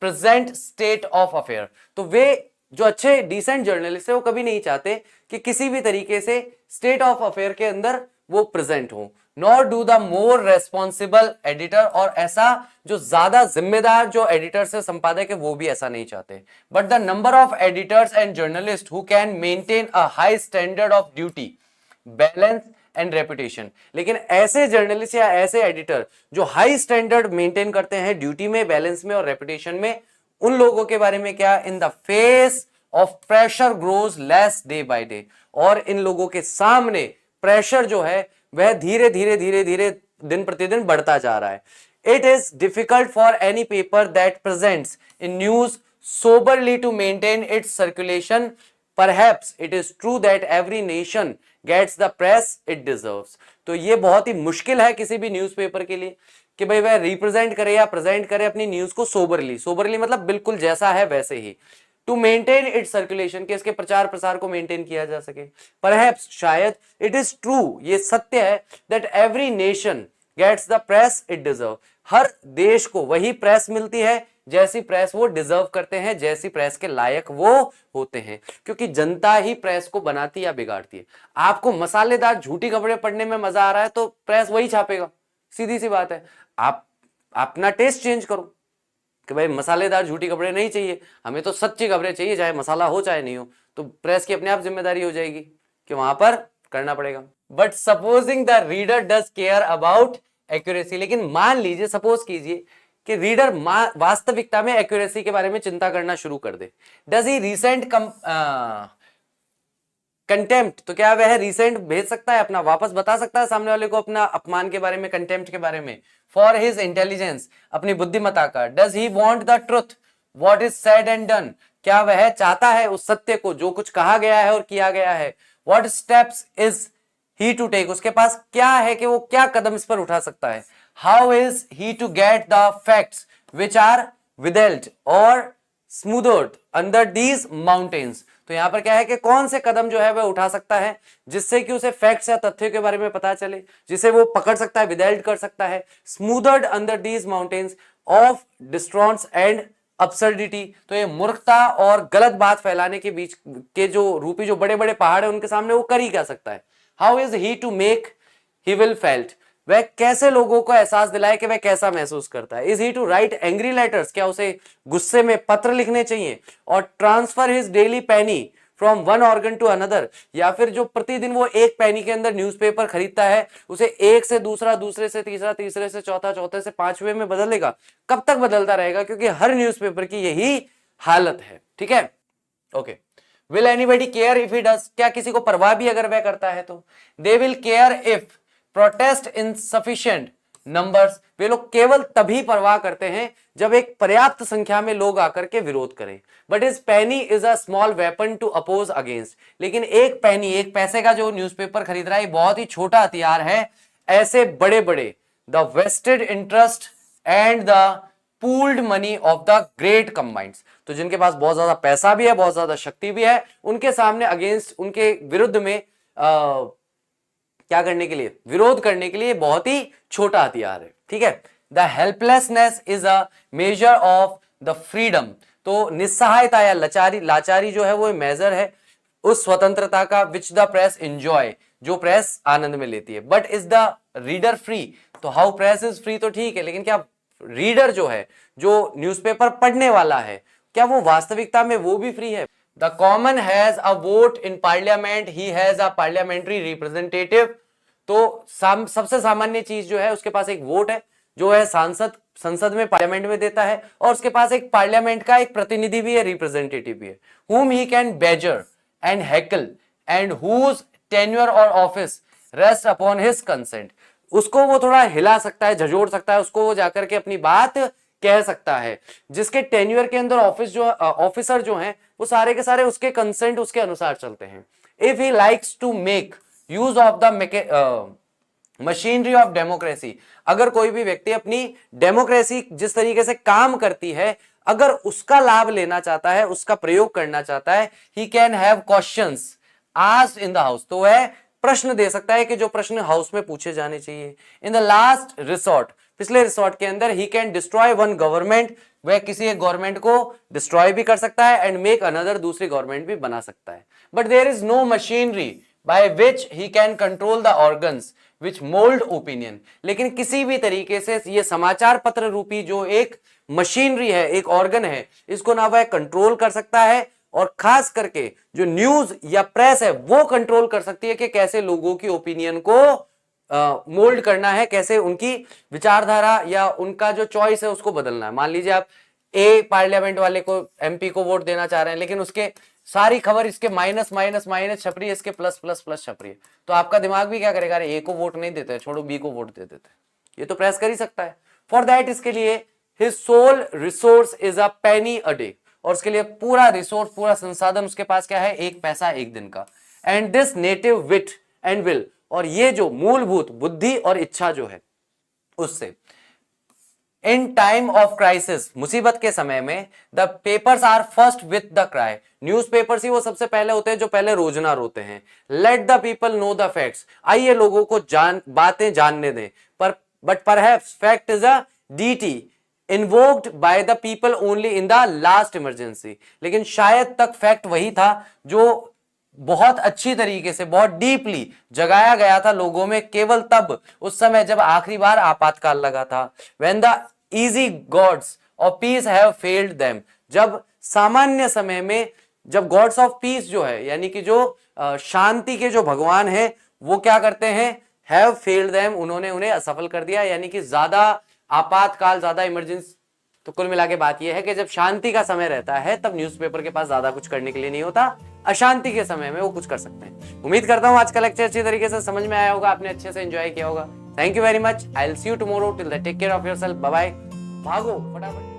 present state of affair, तो वे जो अच्छे डिसेंट जर्नलिस्ट है वो कभी नहीं चाहते कि किसी भी तरीके से स्टेट ऑफ अफेयर के अंदर वो प्रेजेंट हो, nor do the more responsible editor, और ऐसा जो ज्यादा जिम्मेदार जो एडिटर से संपादक है वो भी ऐसा नहीं चाहते, but the number of editors and journalist who can maintain a high standard of duty, balance and reputation, लेकिन ऐसे जर्नलिस्ट या ऐसे एडिटर जो हाई स्टैंडर्ड मेंटेन करते हैं ड्यूटी में, बैलेंस में और रेपुटेशन में, उन लोगों के बारे में क्या, in the face of pressure grows less day by day, और इन लोगों के सामने प्रेशर जो है वह धीरे धीरे दिन प्रतिदिन बढ़ता जा रहा है। It is difficult for any paper that presents in news soberly to maintain its circulation, perhaps it is true that every nation gets the press it deserves, तो ये बहुत ही मुश्किल है किसी भी न्यूज़पेपर के लिए कि भाई वह रिप्रेजेंट करे या प्रेजेंट करे अपनी न्यूज को सोबरली मतलब बिल्कुल जैसा है वैसे ही, टू मेंटेन इट्स सर्कुलेशन, के इसके प्रचार प्रसार को मेंटेन किया जा सके, परहैप्स शायद, इट इज ट्रू ये सत्य है, that every nation gets the press it deserves, हर देश को वही प्रेस मिलती है जैसी प्रेस वो डिजर्व करते हैं, जैसी प्रेस के लायक वो होते हैं, क्योंकि जनता ही प्रेस को बनाती या बिगाड़ती है। आपको मसालेदार झूठी खबरें पढ़ने में मजा आ रहा है तो प्रेस वही छापेगा, सीधी सी बात है। आप अपना टेस्ट चेंज करो कि भाई मसालेदार झूठी खबरें नहीं चाहिए, हमें तो सच्ची खबरें चाहिए, चाहे मसाला हो चाहे नहीं हो, तो प्रेस की अपने आप जिम्मेदारी हो जाएगी कि वहां पर करना पड़ेगा। But supposing the reader does care about accuracy, लेकिन मान लीजिए, सपोज कीजिए कि रीडर वास्तविकता में एक्यूरेसी के बारे में चिंता करना शुरू कर दे, डज ही रीसेंट कंटेम्प्ट, तो क्या वह रीसेंट भेज सकता है, अपना वापस बता सकता है सामने वाले को अपना अपमान के बारे में, कंटेम्प्ट के बारे में, फॉर हिज इंटेलिजेंस, अपनी बुद्धिमत्ता का, does he want the truth what is said and done, क्या वह चाहता है उस सत्य को जो कुछ कहा गया है और किया गया है, what steps is he to take, उसके पास क्या है कि वो क्या कदम इस पर उठा सकता है, how is he to get the facts which are withheld और स्मूदर्ड अंडर दीज माउंटेन्स, तो यहां पर क्या है कि कौन से कदम जो है वह उठा सकता है जिससे कि उसे फैक्ट्स या तथ्यों के बारे में पता चले, जिसे वो पकड़ सकता है, विदेल्ड कर सकता है, smothered under these mountains of distortions and absurdity, तो ये मूर्खता और गलत बात फैलाने के बीच के जो रूपी जो बड़े बड़े पहाड़ है उनके सामने वो कर ही क्या सकता है, how is he to make he will felt, वह कैसे लोगों को एहसास दिलाए कि वह कैसा महसूस करता है, is he to write angry letters, क्या उसे गुस्से में पत्र लिखने चाहिए, और transfer his daily penny from one organ to another, या फिर जो प्रतिदिन वो एक पेनी के अंदर न्यूज़पेपर खरीदता है उसे एक से दूसरा, दूसरे से तीसरा, तीसरे से चौथा, चौथे से पांचवें में बदलेगा, कब तक बदलता रहेगा, क्योंकि हर न्यूज़पेपर की यही हालत है। ठीक है, okay, will anybody care if he does, क्या किसी को परवाह भी अगर वह करता है तो, they will care if protest in sufficient numbers, वे लोग केवल तभी परवाह करते हैं जब एक पर्याप्त संख्या में लोग आकर के विरोध करें, but is penny is a small weapon to oppose against, लेकिन एक पेनी, एक पैसे का जो न्यूज़पेपर खरीद रहा है बहुत ही छोटा हथियार है ऐसे बड़े बड़े the vested interest and the pooled money of the great combines, तो जिनके पास बहुत ज्यादा पैसा भी है, बहुत ज्यादा शक्ति भी है, उनके सामने अगेंस्ट, उनके विरुद्ध में क्या करने के लिए, विरोध करने के लिए बहुत ही छोटा हथियार है। ठीक है, the helplessness is a measure of the freedom, तो निस्सहायता या लाचारी जो है वो मेजर है उस स्वतंत्रता का विच द प्रेस एंजॉय, जो प्रेस आनंद में लेती है, but is the reader free, तो हाउ प्रेस इज फ्री, तो ठीक है, लेकिन क्या रीडर जो है, जो न्यूज़पेपर पढ़ने वाला है, क्या वो वास्तविकता में वो भी फ्री है। The common has a vote in parliament, he has a parliamentary representative, तो सबसे सामान्य चीज जो है उसके पास एक वोट है जो है संसद में, पार्लियामेंट में देता है, और उसके पास एक पार्लियामेंट का एक प्रतिनिधि भी है, रिप्रेजेंटेटिव भी है, whom he can badger and heckle and whose tenure or office rests upon his consent, उसको वो थोड़ा हिला सकता है, झंझोड़ सकता है, उसको वो जाकर के अपनी बात कह सकता है। जिसके टेन्योर के अंदर ऑफिसर जो हैं वो सारे के सारे उसके कंसेंट उसके अनुसार चलते हैं। If he likes to make use of the machinery of democracy, अगर कोई भी व्यक्ति अपनी डेमोक्रेसी जिस तरीके से काम करती है अगर उसका लाभ लेना चाहता है, उसका प्रयोग करना चाहता है, he can have questions asked in the house, तो वह प्रश्न दे सकता है कि जो प्रश्न हाउस में पूछे जाने चाहिए। इन द लास्ट रिसोर्ट, पिछले रिसोर्ट के अंदर, he can destroy one government, वह किसी एक गवर्नमेंट को डिस्ट्रॉय भी कर सकता है एंड मेक अनदर, दूसरी गवर्नमेंट भी बना सकता है। But there is no machinery by which he can control the organs which mould opinion, लेकिन किसी भी तरीके से ये समाचार पत्र रूपी जो एक मशीनरी है, एक ऑर्गन है, इसको ना वह कंट्रोल कर सकता है और खास करके जो न्यूज या प्रेस है वो कंट्रोल कर सकती है कि कैसे लोगों की ओपिनियन को मोल्ड करना है, कैसे उनकी विचारधारा या उनका जो चॉइस है उसको बदलना है। मान लीजिए आप ए पार्लियामेंट वाले को, एमपी को वोट देना चाह रहे हैं, लेकिन उसके सारी खबर इसके माइनस माइनस माइनस छप रही है, इसके प्लस प्लस प्लस छप रही है, तो आपका दिमाग भी क्या करेगा, ए को वोट नहीं देते, छोड़ो बी को वोट दे देते। ये तो प्रेस कर ही सकता है। फॉर दैट, इसके लिए his sole resource is a penny a day, और उसके लिए पूरा रिसोर्स, पूरा संसाधन उसके पास क्या है, एक पैसा एक दिन का। And this native wit and will, और ये जो मूलभूत बुद्धि और इच्छा जो है उससे, इन टाइम ऑफ क्राइसिस, मुसीबत के समय में, the papers are first with the cry, newspapers ही वो सबसे पहले होते हैं जो पहले रोजना रोते हैं। Let the people know the facts, आइए लोगों को बातें जानने दें। पर but perhaps fact is a deity invoked by the people only in the last emergency, लेकिन शायद तक फैक्ट वही था जो बहुत अच्छी तरीके से, बहुत डीपली जगाया गया था लोगों में केवल तब, उस समय जब आखिरी बार आपातकाल लगा था। When the easy God's of peace have failed them, जब सामान्य समय में, जब गॉड्स ऑफ पीस जो है यानी कि जो शांति के जो भगवान हैं वो क्या करते हैं, हैव फेल्ड देम, उन्होंने उन्हें असफल कर दिया, यानी कि ज्यादा आपातकाल, ज्यादा इमरजेंसी। तो कुल मिला के बात यह है कि जब शांति का समय रहता है तब न्यूज़पेपर के पास ज्यादा कुछ करने के लिए नहीं होता, अशांति के समय में वो कुछ कर सकते हैं। उम्मीद करता हूं आज का लेक्चर अच्छी तरीके से समझ में आया होगा, आपने अच्छे से एंजॉय किया होगा। Thank you very much, I will see you tomorrow, till then take care of yourself, bye bye. भागो फटाफट।